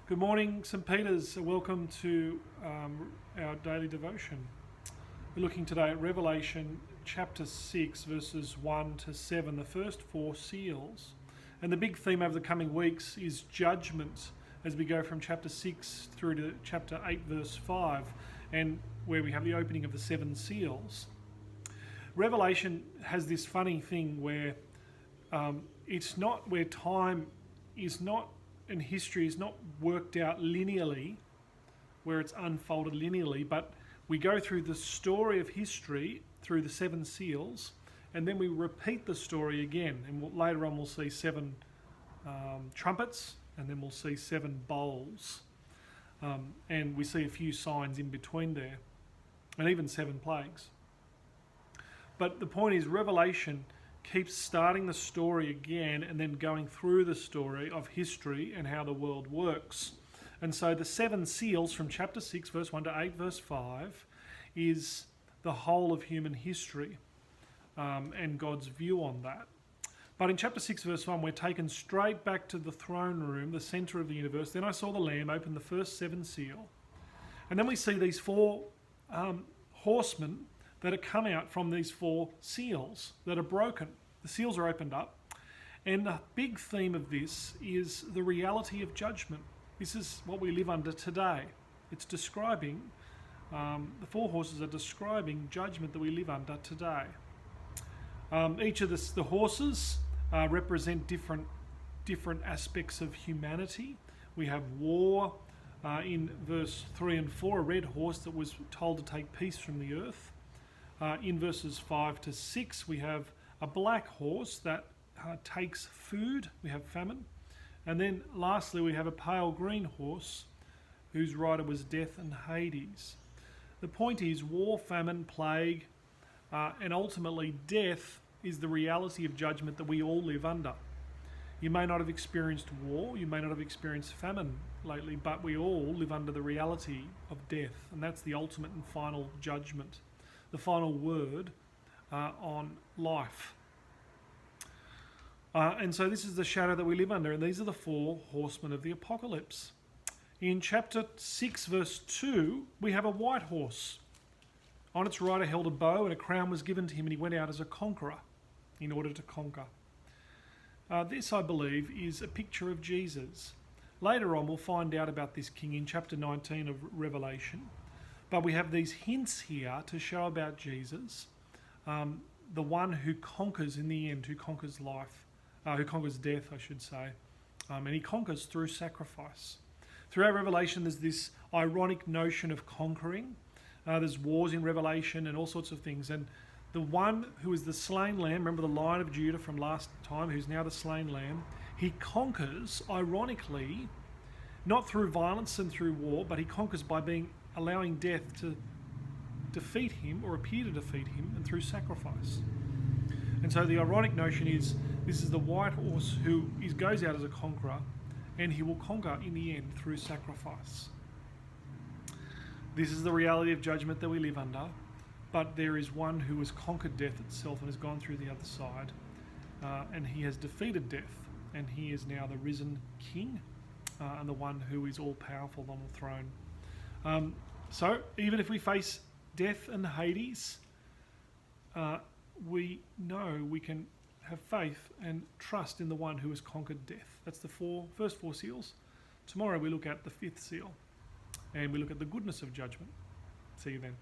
Good morning, St. Peter's. Welcome to our daily devotion. We're looking today at Revelation chapter 6, verses 1 to 7, the first four seals. And the big theme over the coming weeks is judgment as we go from chapter 6 through to chapter 8, verse 5, and where we have the opening of the seven seals. Revelation has this funny thing where it's not where time is not and history is not worked out linearly, where it's unfolded linearly, but we go through the story of history through the seven seals, and then we repeat the story again. And later on we'll see seven trumpets, and then we'll see seven bowls. And we see a few signs in between there, and even seven plagues. But the point is, Revelation keeps starting the story again and then going through the story of history and how the world works. And so the seven seals from chapter 6, verse 1 to 8, verse 5, is the whole of human history and God's view on that. But in chapter 6, verse 1, we're taken straight back to the throne room, the centre of the universe. Then I saw the Lamb open the first seven seal. And then we see these four horsemen that have come out from these four seals that are broken. The seals are opened up. And the big theme of this is the reality of judgment. This is what we live under today. It's describing, the four horses are describing judgment that we live under today. Each of the horses represent different aspects of humanity. We have war in verse 3 and 4, a red horse that was told to take peace from the earth. In verses 5 to 6, we have a black horse that takes food. We have famine. And then lastly, we have a pale green horse whose rider was death and Hades. The point is, war, famine, plague, and ultimately death is the reality of judgment that we all live under. You may not have experienced war, you may not have experienced famine lately, but we all live under the reality of death, and that's the ultimate and final judgment. The final word on life. And so this is the shadow that we live under, and these are the four horsemen of the apocalypse. In chapter 6, verse 2, we have a white horse. On its rider held a bow, and a crown was given to him, and he went out as a conqueror in order to conquer. This, I believe, is a picture of Jesus. Later on, we'll find out about this king in chapter 19 of Revelation. But we have these hints here to show about Jesus, the one who conquers in the end, who conquers life, who conquers death, I should say. And he conquers through sacrifice. Throughout Revelation, there's this ironic notion of conquering. There's wars in Revelation and all sorts of things. And the one who is the slain lamb, remember the Lion of Judah from last time, who's now the slain lamb, he conquers, ironically, not through violence and through war, but he conquers by allowing death to defeat him or appear to defeat him, and through sacrifice. And so the ironic notion is, this is the white horse who goes out as a conqueror, and he will conquer in the end through sacrifice. This is the reality of judgment that we live under, but there is one who has conquered death itself and has gone through the other side, and he has defeated death, and he is now the risen king, and the one who is all-powerful on the throne. So even if we face death and Hades, we know we can have faith and trust in the one who has conquered death. That's the first four seals. Tomorrow we look at the fifth seal, and we look at the goodness of judgment. See you then.